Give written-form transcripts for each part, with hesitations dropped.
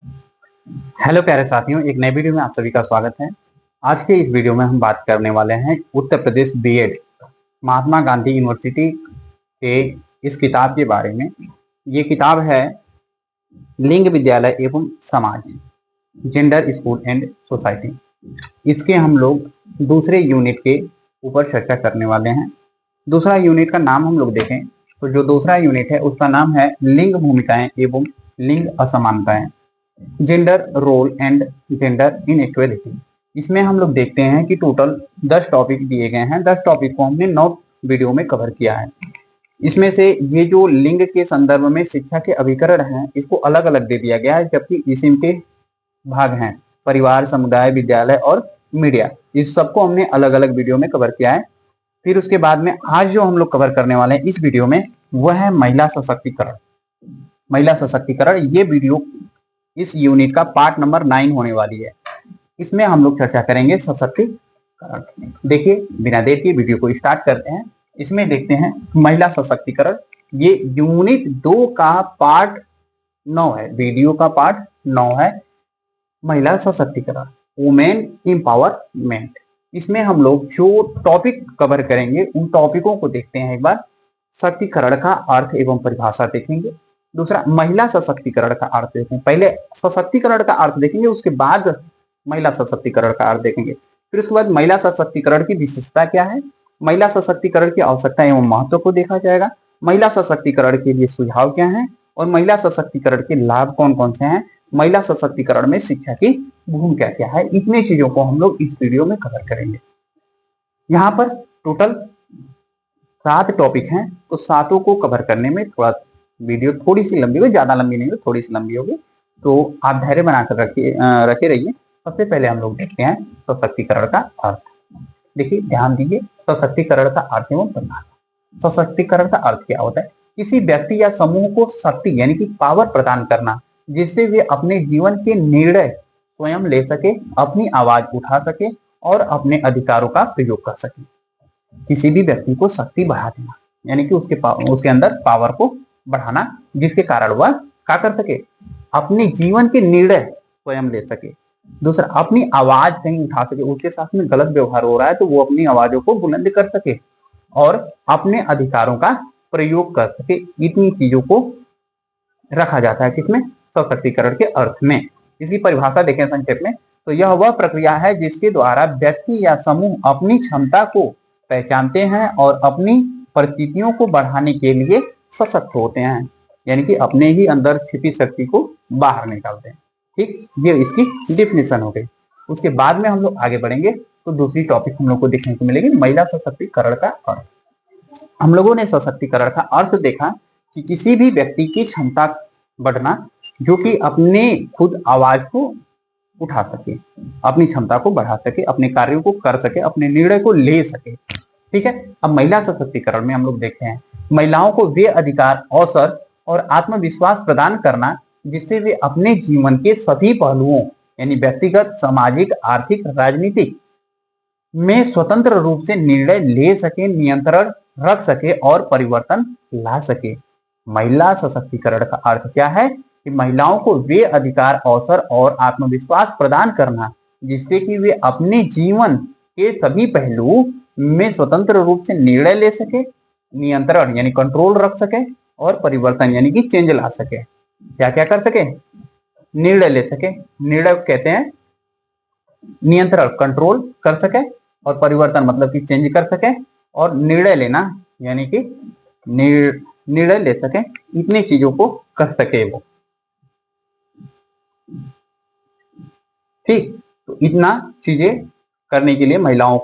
Hello प्यारे साथियों, एक नए वीडियो में आप सभी का स्वागत है। आज के इस वीडियो में हम बात करने वाले हैं उत्तर प्रदेश बीएड महात्मा गांधी यूनिवर्सिटी के इस किताब के बारे में। ये किताब है लिंग विद्यालय एवं समाज, जेंडर स्कूल एंड सोसाइटी। इसके हम लोग दूसरे यूनिट के ऊपर चर्चा करने वाले हैं। दूसरा यूनिट का नाम हम लोग देखें तो जो दूसरा यूनिट है उसका नाम है लिंग भूमिकाएं एवं लिंग असमानताएं, gender role and gender inequality. इसमें हम लोग देखते हैं कि टोटल 10 टॉपिक दिए गए हैं। 10 टॉपिक को हमने 9 वीडियो में कवर किया है। इसमें से ये जो लिंग के संदर्भ में शिक्षा के अभिकरण हैं इसको अलग अलग दे दिया गया है, जबकि इसी के भाग हैं परिवार, समुदाय, विद्यालय और मीडिया। इस सबको हमने अलग अलग वीडियो में कवर किया है। फिर उसके बाद में आज जो हम लोग कवर करने वाले हैं इस वीडियो में वह है महिला सशक्तिकरण। महिला सशक्तिकरण ये वीडियो इस यूनिट का पार्ट नंबर 9 होने वाली है। इसमें हम लोग चर्चा करेंगे सशक्तिकरण। देखिए, बिना देर के वीडियो को स्टार्ट करते हैं। इसमें देखते हैं महिला सशक्तिकरण, ये यूनिट 2 का पार्ट 9 है। वीडियो का पार्ट 9 है महिला सशक्तिकरण, वुमेन एम्पावरमेंट। इसमें हम लोग जो टॉपिक कवर करेंगे उन टॉपिकों को देखते हैं। एक बार शक्तिकरण का अर्थ एवं परिभाषा देखेंगे। दूसरा महिला सशक्तिकरण का अर्थ देखेंगे। पहले सशक्तिकरण का अर्थ देखेंगे, उसके बाद महिला सशक्तिकरण का अर्थ देखेंगे। फिर उसके बाद महिला सशक्तिकरण की विशेषता क्या है, महिला सशक्तिकरण की आवश्यकता एवं महत्व को देखा जाएगा। महिला सशक्तिकरण के लिए सुझाव क्या है और महिला सशक्तिकरण के लाभ कौन कौन से हैं, महिला सशक्तिकरण में शिक्षा की भूमिका क्या है, इतनी चीजों को हम लोग इस वीडियो में कवर करेंगे। यहाँ पर टोटल 7 टॉपिक हैं, तो 7 को कवर करने में थोड़ा वीडियो थोड़ी सी लंबी होगी, ज्यादा लंबी नहीं होगी, थोड़ी सी लंबी होगी, तो आप धैर्य बनाकर रखे रहिए। सबसे पहले हम लोग देखते हैं सशक्तिकरण का अर्थ। देखिए, ध्यान दीजिए, सशक्तिकरण का अर्थ एवं परिभाषा। सशक्तिकरण का अर्थ क्या होता है, किसी व्यक्ति या समूह को शक्ति यानी कि पावर प्रदान करना, जिससे वे अपने जीवन के निर्णय स्वयं ले सके, अपनी आवाज उठा सके और अपने अधिकारों का प्रयोग कर सके। किसी भी व्यक्ति को शक्ति बढ़ा देना यानी कि उसके अंदर पावर को बढ़ाना, जिसके कारण वह क्या कर सके, अपने जीवन के निर्णय स्वयं ले सके। दूसरा, अपनी आवाज कहीं उठा सके, उसके साथ में गलत व्यवहार हो रहा है तो वो अपनी आवाजों को बुलंद कर सके और अपने अधिकारों का प्रयोग कर सके। इतनी चीजों को रखा जाता है किसमें, सशक्तिकरण के अर्थ में। इसकी परिभाषा देखें संक्षेप में, तो यह वह प्रक्रिया है जिसके द्वारा व्यक्ति या समूह अपनी क्षमता को पहचानते हैं और अपनी परिस्थितियों को बढ़ाने के लिए सशक्त होते हैं, यानी कि अपने ही अंदर छिपी शक्ति को बाहर निकालते हैं। ठीक, ये इसकी डिफिनेशन हो गई। उसके बाद में हम लोग आगे बढ़ेंगे तो दूसरी टॉपिक हम लोग को देखने को मिलेगी, महिला सशक्तिकरण का अर्थ। हम लोगों ने सशक्तिकरण का अर्थ देखा कि किसी भी व्यक्ति की क्षमता बढ़ना जो कि अपने खुद आवाज को उठा सके, अपनी क्षमता को बढ़ा सके, अपने कार्यों को कर सके, अपने निर्णय को ले सके। ठीक है, अब महिला सशक्तिकरण में हम लोग देखते हैं महिलाओं को वे अधिकार, अवसर और आत्मविश्वास प्रदान करना जिससे वे अपने जीवन के सभी पहलुओं यानी व्यक्तिगत, सामाजिक, आर्थिक, राजनीतिक में स्वतंत्र रूप से निर्णय ले सके, नियंत्रण रख सके और परिवर्तन ला सके। महिला सशक्तिकरण का अर्थ क्या है कि महिलाओं को वे अधिकार, अवसर और आत्मविश्वास प्रदान करना जिससे कि वे अपने जीवन के सभी पहलुओं में स्वतंत्र रूप से निर्णय ले सके, नियंत्रण यानी कंट्रोल रख सके और परिवर्तन यानी कि चेंज ला सके। क्या क्या कर सके, निर्णय ले सके, निर्णय कहते हैं नियंत्रण, कंट्रोल कर सके, और परिवर्तन मतलब कि चेंज कर सके, और निर्णय लेना यानी कि निर्णय ले सके। इतनी चीजों को कर सके वो। ठीक, तो इतना चीजें करने के लिए महिलाओं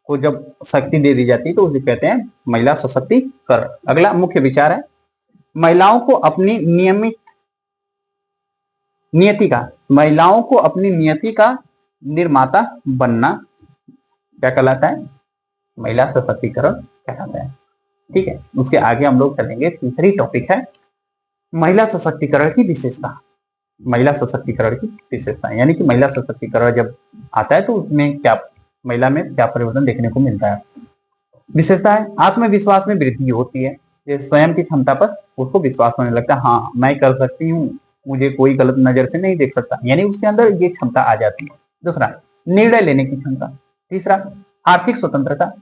को जब शक्ति दे दी जाती है तो उसे कहते हैं महिला सशक्तिकरण। अगला मुख्य विचार है महिलाओं को अपनी महिलाओं को अपनी नियति का निर्माता बनना क्या कहलाता है, महिला सशक्तिकरण कहलाता है। ठीक है, उसके आगे हम लोग चलेंगे। तीसरी टॉपिक है महिला सशक्तिकरण की विशेषता। महिला सशक्तिकरण की विशेषता यानी कि महिला सशक्तिकरण जब आता है तो उसमें क्या, महिला में क्या परिवर्तन देखने को मिलता है। विशेषता है आत्मविश्वास में वृद्धि होती है, स्वयं की क्षमता पर उसको विश्वास होने लगता है, हाँ मैं कर सकती हूँ, मुझे कोई गलत नजर से नहीं देख सकता, यानी उसके अंदर ये क्षमता आ जाती है। दूसरा, निर्णय लेने की क्षमता। तीसरा, आर्थिक स्वतंत्रता।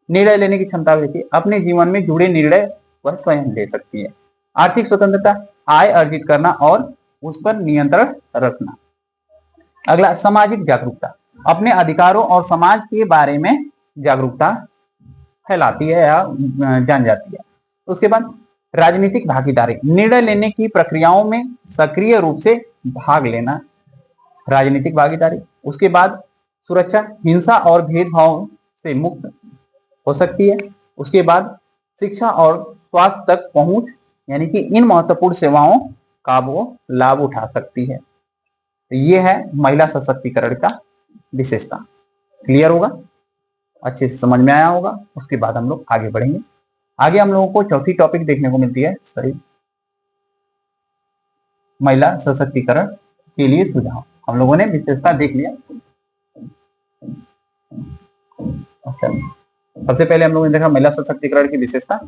निर्णय लेने की क्षमता देखिए, अपने जीवन में जुड़े निर्णय वह स्वयं ले सकती है। आर्थिक स्वतंत्रता, आय अर्जित करना और उस पर नियंत्रण रखना। अगला, सामाजिक जागरूकता, अपने अधिकारों और समाज के बारे में जागरूकता फैलाती है या जान जाती है। उसके बाद राजनीतिक भागीदारी, निर्णय लेने की प्रक्रियाओं में सक्रिय रूप से भाग लेना, राजनीतिक भागीदारी। उसके बाद सुरक्षा, हिंसा और भेदभाव से मुक्त हो सकती है। उसके बाद शिक्षा और स्वास्थ्य तक पहुंच, यानी कि इन महत्वपूर्ण सेवाओं का वो लाभ उठा सकती है। तो ये है महिला सशक्तिकरण का विशेषता। क्लियर होगा, अच्छे से समझ में आया होगा। उसके बाद हम लोग आगे बढ़ेंगे। आगे हम लोगों को चौथी टॉपिक देखने को मिलती है, महिला सशक्तिकरण के लिए सुझाव। हम लोगों ने विशेषता देख लिया। अच्छा, सबसे पहले हम लोगों ने देखा महिला सशक्तिकरण की विशेषता।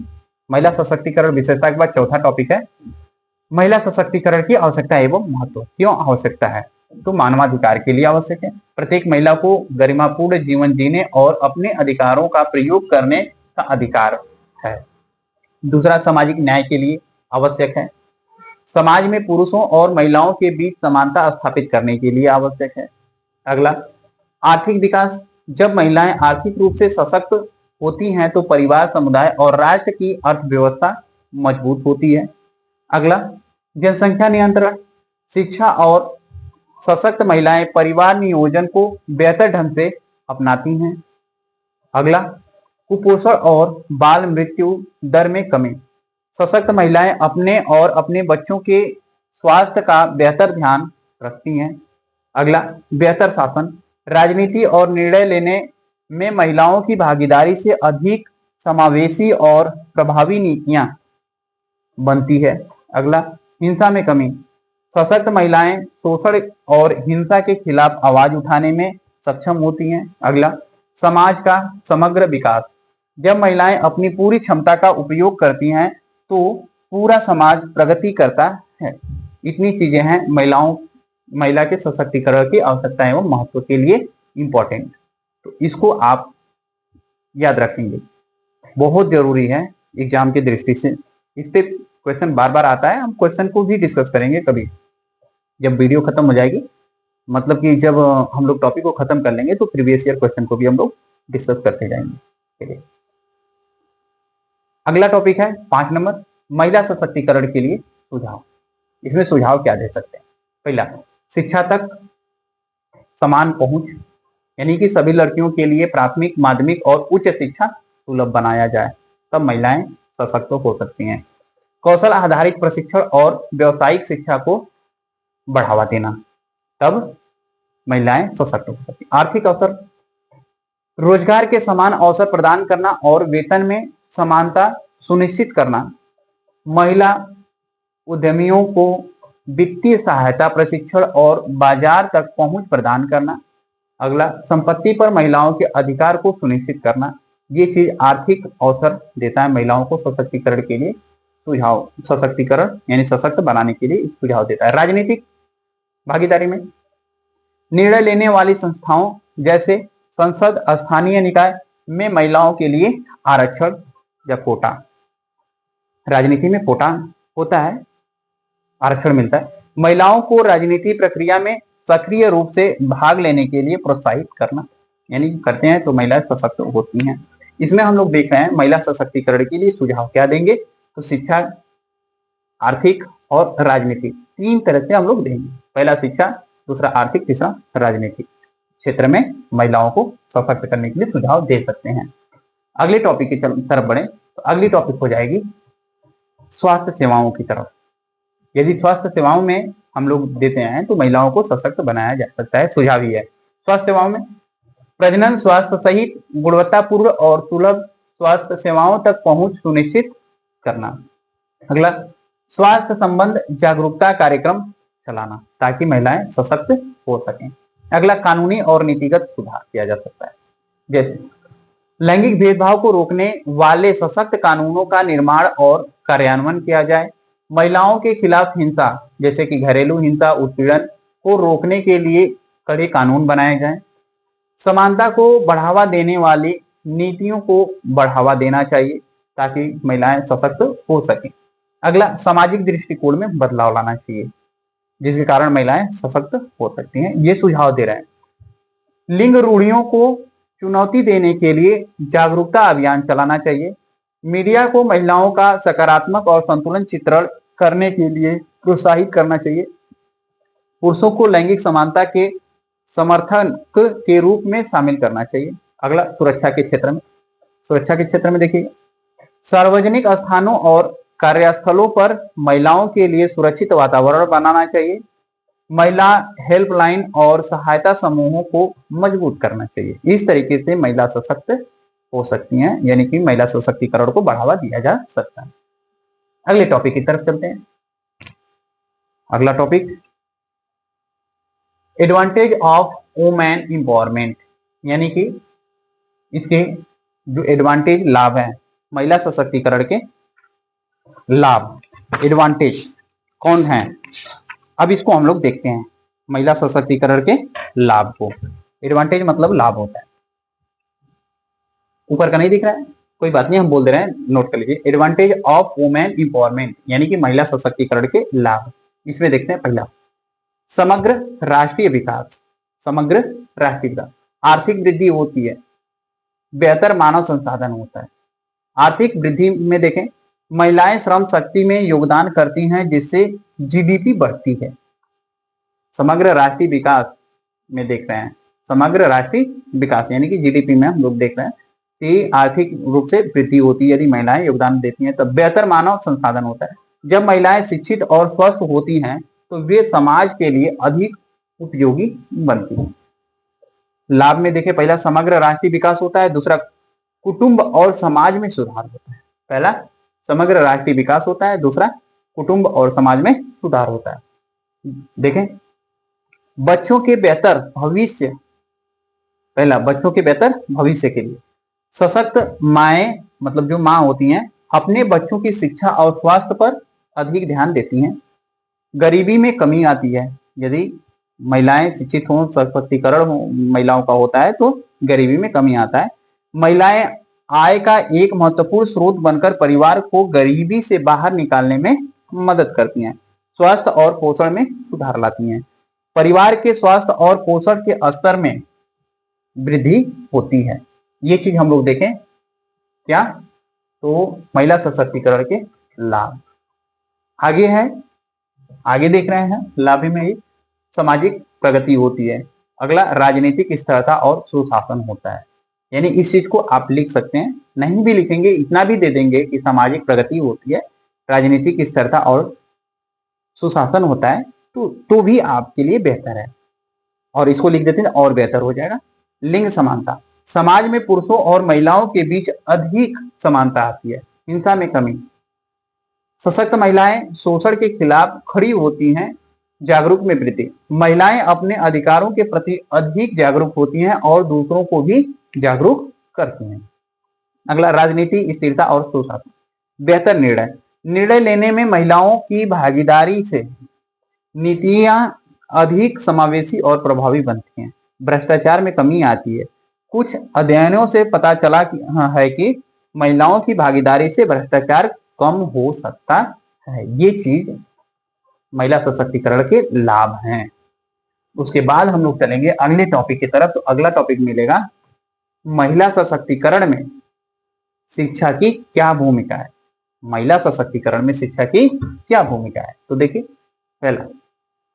महिला सशक्तिकरण विशेषता के बाद चौथा टॉपिक है महिला सशक्तिकरण की आवश्यकता एवं महत्व। क्यों आवश्यकता है? तो मानवाधिकार के लिए आवश्यक है। प्रत्येक महिला को गरिमापूर्ण जीवन जीने और अपने अधिकारों का प्रयोग करने का अधिकार है। दूसरा, सामाजिक न्याय के लिए आवश्यक है। समाज में पुरुषों और महिलाओं के बीच समानता स्थापित करने के लिए आवश्यक है। अगला, आर्थिक विकास, जब महिलाएं आर्थिक रूप से सशक्त होती हैं तो परिवार, समुदाय और राष्ट्र की अर्थव्यवस्था मजबूत होती है। अगला, जनसंख्या नियंत्रण, शिक्षा और सशक्त महिलाएं परिवार नियोजन को बेहतर ढंग से अपनाती हैं। अगला, कुपोषण और बाल मृत्यु दर में कमी, सशक्त महिलाएं अपने और अपने बच्चों के स्वास्थ्य का बेहतर ध्यान रखती हैं। अगला, बेहतर शासन, राजनीति और निर्णय लेने में महिलाओं की भागीदारी से अधिक समावेशी और प्रभावी नीतियां बनती है। अगला, हिंसा में कमी, सशक्त महिलाएं शोषण और हिंसा के खिलाफ आवाज उठाने में सक्षम होती हैं। अगला, समाज का समग्र विकास, जब महिलाएं अपनी पूरी क्षमता का उपयोग करती हैं तो पूरा समाज प्रगति करता है। इतनी चीजें हैं महिला के सशक्तिकरण की आवश्यकता एवं महत्व के लिए इंपॉर्टेंट। तो इसको आप याद रखेंगे, बहुत जरूरी है एग्जाम की दृष्टि से। इस पे क्वेश्चन बार बार आता है, हम क्वेश्चन को भी डिस्कस करेंगे कभी जब वीडियो खत्म हो जाएगी, मतलब कि जब हम लोग टॉपिक को खत्म कर लेंगे तो प्रीवियस ईयर क्वेश्चन को भी हम लोग डिस्कस करते जाएंगे। अगला टॉपिक है 5 नंबर, महिला सशक्तिकरण के लिए सुझाव। इसमें सुझाव क्या दे सकते हैं? पहला, शिक्षा तक समान पहुंच, यानी कि सभी लड़कियों के लिए प्राथमिक, माध्यमिक और उच्च शिक्षा सुलभ बनाया जाए, तब महिलाएं सशक्त हो सकती हैं। कौशल आधारित प्रशिक्षण और व्यावसायिक शिक्षा को बढ़ावा देना, तब महिलाएं सशक्त हो सकती हैं। आर्थिक अवसर, रोजगार के समान अवसर प्रदान करना और वेतन में समानता सुनिश्चित करना, महिला उद्यमियों को वित्तीय सहायता, प्रशिक्षण और बाजार तक पहुंच प्रदान करना। अगला, संपत्ति पर महिलाओं के अधिकार को सुनिश्चित करना। ये चीज आर्थिक अवसर देता है महिलाओं को सशक्तिकरण के लिए सुझाव, सशक्तिकरण यानी सशक्त बनाने के लिए सुझाव देता है। राजनीतिक भागीदारी में निर्णय लेने वाली संस्थाओं जैसे संसद, स्थानीय निकाय में महिलाओं के लिए आरक्षण या कोटा, राजनीति में कोटा होता है, आरक्षण मिलता है। महिलाओं को राजनीति प्रक्रिया में सक्रिय रूप से भाग लेने के लिए प्रोत्साहित करना, यानी करते हैं तो महिलाएं सशक्त होती हैं। इसमें हम लोग देख रहे हैं महिला सशक्तिकरण के लिए सुझाव क्या देंगे, तो शिक्षा, आर्थिक और राजनीतिक, 3 तरह से हम लोग देंगे। पहला शिक्षा, दूसरा आर्थिक, तीसरा राजनीतिक क्षेत्र में महिलाओं को सशक्त करने के लिए सुझाव दे सकते हैं। अगले टॉपिक की तरफ बढ़े तो अगली टॉपिक हो जाएगी स्वास्थ्य सेवाओं की तरफ। यदि स्वास्थ्य सेवाओं में हम लोग देते हैं तो महिलाओं को सशक्त बनाया जा सकता है। सुझाव ही है, स्वास्थ्य सेवाओं में प्रजनन स्वास्थ्य सहित गुणवत्तापूर्ण और सुलभ स्वास्थ्य सेवाओं तक पहुंच सुनिश्चित करना। अगला, स्वास्थ्य संबंध जागरूकता कार्यक्रम चलाना ताकि महिलाएं सशक्त हो सकें। अगला, कानूनी और नीतिगत सुधार किया जा सकता है, जैसे लैंगिक भेदभाव को रोकने वाले सशक्त कानूनों का निर्माण और कार्यान्वयन किया जाए, महिलाओं के खिलाफ हिंसा जैसे कि घरेलू हिंसा, उत्पीड़न को रोकने के लिए कड़े कानून बनाए जाएं। समानता को बढ़ावा देने वाली नीतियों को बढ़ावा देना चाहिए ताकि महिलाएं सशक्त हो सकें। अगला, सामाजिक दृष्टिकोण में बदलाव लाना चाहिए जिसके कारण महिलाएं सशक्त हो सकती हैं। ये सुझाव दे रहे हैं। लिंग रूढ़ियों को चुनौती देने के लिए जागरूकता अभियान चलाना चाहिए। मीडिया को महिलाओं का सकारात्मक और संतुलन चित्रण करने के लिए प्रोत्साहित करना चाहिए। पुरुषों को लैंगिक समानता के समर्थन के रूप में शामिल करना चाहिए। अगला, सुरक्षा के क्षेत्र में देखिए, सार्वजनिक स्थानों और कार्यस्थलों पर महिलाओं के लिए सुरक्षित वातावरण बनाना चाहिए। महिला हेल्पलाइन और सहायता समूहों को मजबूत करना चाहिए। इस तरीके से महिला सशक्त हो सकती हैं, यानी कि महिला सशक्तिकरण को बढ़ावा दिया जा सकता है। अगले टॉपिक की तरफ चलते हैं। अगला topic, advantage of women empowerment, यानी कि इसके जो एडवांटेज लाभ हैं, महिला सशक्तिकरण के लाभ, एडवांटेज कौन है, अब इसको हम लोग देखते हैं। महिला सशक्तिकरण के लाभ को, एडवांटेज मतलब लाभ होता है, ऊपर का नहीं दिख रहा है, कोई बात नहीं, हम बोल दे रहे हैं, नोट कर लीजिए। एडवांटेज ऑफ वुमेन एम्पावरमेंट यानी कि महिला सशक्तिकरण के लाभ। इसमें देखते हैं पहला, समग्र राष्ट्रीय विकास। समग्र राष्ट्रीय विकास, आर्थिक वृद्धि होती है, बेहतर मानव संसाधन होता है। आर्थिक वृद्धि में देखें, महिलाएं श्रम शक्ति में योगदान करती हैं जिससे जीडीपी बढ़ती है। समग्र राष्ट्रीय विकास में देख रहे हैं, समग्र राष्ट्रीय विकास यानी कि जीडीपी में हम लोग देख रहे हैं कि आर्थिक रूप से वृद्धि होती है यदि महिलाएं योगदान देती हैं। तब बेहतर मानव संसाधन होता है, जब महिलाएं शिक्षित और स्वस्थ होती हैं तो वे समाज के लिए अधिक उपयोगी बनती हैं। लाभ में देखें, पहला समग्र राष्ट्रीय विकास होता है, दूसरा कुटुंब और समाज में सुधार होता है। पहला समग्र राष्ट्रीय विकास होता है, दूसरा कुटुंब और समाज में सुधार होता है। देखें, बच्चों के बेहतर भविष्य, पहला बच्चों के बेहतर भविष्य के लिए सशक्त माएं, मतलब जो मां होती हैं, अपने बच्चों की शिक्षा और स्वास्थ्य पर अधिक ध्यान देती हैं। गरीबी में कमी आती है, यदि महिलाएं शिक्षित हों, सशक्तिकरण हो महिलाओं का होता है तो गरीबी में कमी आता है। महिलाएं आय का एक महत्वपूर्ण स्रोत बनकर परिवार को गरीबी से बाहर निकालने में मदद करती हैं। स्वास्थ्य और पोषण में सुधार लाती हैं, परिवार के स्वास्थ्य और पोषण के स्तर में वृद्धि होती है। ये चीज हम लोग देखें क्या, तो महिला सशक्तिकरण के लाभ। आगे है, आगे देख रहे हैं लाभ में ही सामाजिक प्रगति होती है। अगला, राजनीतिक स्थिरता और सुशासन होता है, यानी इस चीज को आप लिख सकते हैं, नहीं भी लिखेंगे इतना भी दे देंगे कि सामाजिक प्रगति होती है, राजनीतिक स्थिरता और सुशासन होता है, तो भी आपके लिए बेहतर है। और इसको लिख देते हैं और बेहतर हो जाएगा। लिंग समानता, समाज में पुरुषों और महिलाओं के बीच अधिक समानता आती है। हिंसा में कमी, सशक्त महिलाएं शोषण के खिलाफ खड़ी होती हैं। जागरूक में वृद्धि, महिलाएं अपने अधिकारों के प्रति अधिक जागरूक होती हैं और दूसरों को भी जागरूक करती हैं। अगला, राजनीति स्थिरता और सुशासन, बेहतर निर्णय लेने में महिलाओं की भागीदारी से नीतियां अधिक समावेशी और प्रभावी बनती हैं। भ्रष्टाचार में कमी आती है, कुछ अध्ययनों से पता चला है कि महिलाओं की भागीदारी से भ्रष्टाचार कम हो सकता है। ये चीज महिला सशक्तिकरण के लाभ हैं। उसके बाद हम लोग चलेंगे अगले टॉपिक की तरफ। तो अगला टॉपिक मिलेगा, महिला सशक्तिकरण में शिक्षा की क्या भूमिका है। महिला सशक्तिकरण में शिक्षा की क्या भूमिका है, तो देखिए, पहला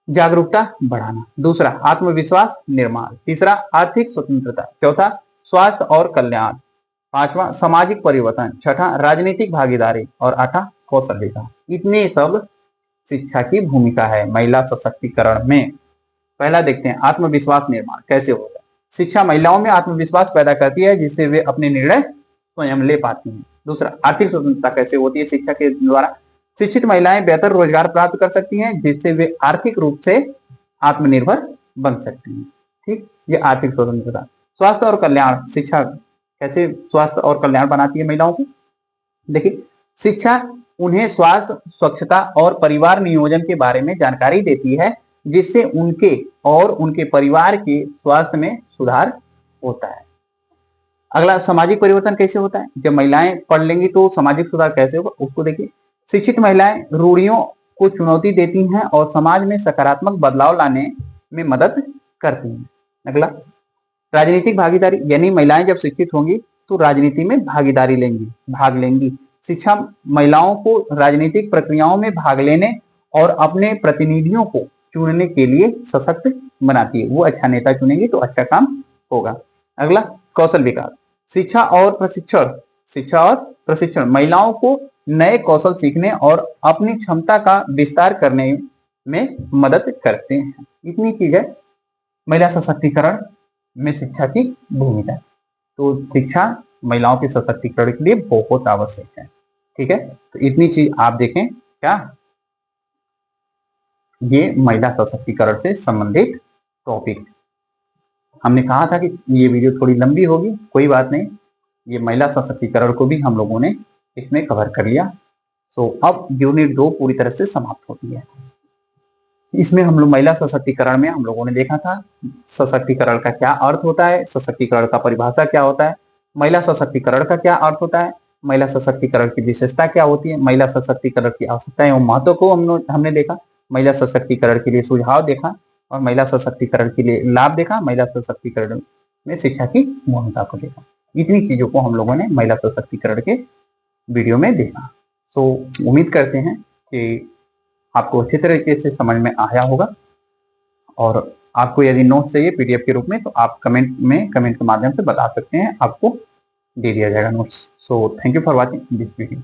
जागरूकता बढ़ाना, दूसरा आत्मविश्वास निर्माण, तीसरा आर्थिक स्वतंत्रता, चौथा स्वास्थ्य और कल्याण, पांचवा सामाजिक परिवर्तन, छठा राजनीतिक भागीदारी और आठवां कौशल विकास। इतने सब शिक्षा की भूमिका है महिला सशक्तिकरण में। पहला देखते हैं, आत्मविश्वास निर्माण कैसे होता है। शिक्षा महिलाओं में आत्मविश्वास पैदा करती है जिससे वे अपने निर्णय स्वयं ले पाती हैं। दूसरा, आर्थिक स्वतंत्रता कैसे होती है। शिक्षा के द्वारा शिक्षित महिलाएं बेहतर रोजगार प्राप्त कर सकती हैं जिससे वे आर्थिक रूप से आत्मनिर्भर बन सकती हैं। ठीक, ये आर्थिक स्वतंत्रता। स्वास्थ्य और कल्याण, शिक्षा कैसे स्वास्थ्य और कल्याण बनाती है महिलाओं को। देखिए, शिक्षा उन्हें स्वास्थ्य, स्वच्छता और परिवार नियोजन के बारे में जानकारी देती है, जिससे उनके और उनके परिवार के स्वास्थ्य में सुधार होता है। अगला, सामाजिक परिवर्तन कैसे होता है? जब महिलाएं पढ़ लेंगी तो सामाजिक सुधार कैसे होगा, उसको देखिए। शिक्षित महिलाएं रूढ़ियों को चुनौती देती हैं और समाज में सकारात्मक बदलाव लाने में मदद करती हैं। अगला, राजनीतिक भागीदारी, यानी महिलाएं जब शिक्षित होंगी तो राजनीति में भाग लेंगी। शिक्षा महिलाओं को राजनीतिक प्रक्रियाओं में भाग लेने और अपने प्रतिनिधियों को चुनने के लिए सशक्त बनाती है। वो अच्छा नेता चुनेंगे तो अच्छा काम होगा। अगला, कौशल विकास, शिक्षा और प्रशिक्षण महिलाओं को नए कौशल सीखने और अपनी क्षमता का विस्तार करने में मदद करते हैं। इतनी चीज है महिला सशक्तिकरण में शिक्षा की भूमिका। तो शिक्षा महिलाओं के सशक्तिकरण के लिए बहुत आवश्यक है। ठीक है, तो इतनी चीज आप देखें क्या, ये महिला सशक्तिकरण से संबंधित टॉपिक। हमने कहा था कि ये वीडियो थोड़ी लंबी होगी, कोई बात नहीं, ये महिला सशक्तिकरण को भी हम लोगों ने इसमें कवर कर लिया। सो अब यूनिट 2 पूरी तरह से समाप्त होती है। इसमें हम लोग महिला सशक्तिकरण में हम लोगों ने देखा था सशक्तिकरण का क्या अर्थ होता है, सशक्तिकरण का परिभाषा क्या होता है, महिला सशक्तिकरण का क्या अर्थ होता है, महिला सशक्तिकरण की विशेषता क्या होती है, महिला सशक्तिकरण की आवश्यकता एवं महत्व को हमने देखा, महिला सशक्तिकरण के लिए सुझाव देखा और महिला सशक्तिकरण के लिए लाभ देखा, महिला सशक्तिकरण में शिक्षा की भूमिका को देखा। इतनी चीजों को हम लोगों ने महिला सशक्तिकरण के वीडियो में देखा। सो उम्मीद करते हैं कि आपको अच्छी तरीके से समझ में आया होगा, और आपको यदि नोट्स चाहिए पीडीएफ के रूप में तो आप कमेंट के माध्यम से बता सकते हैं, आपको दे दिया जाएगा notes. So thank you for watching this video.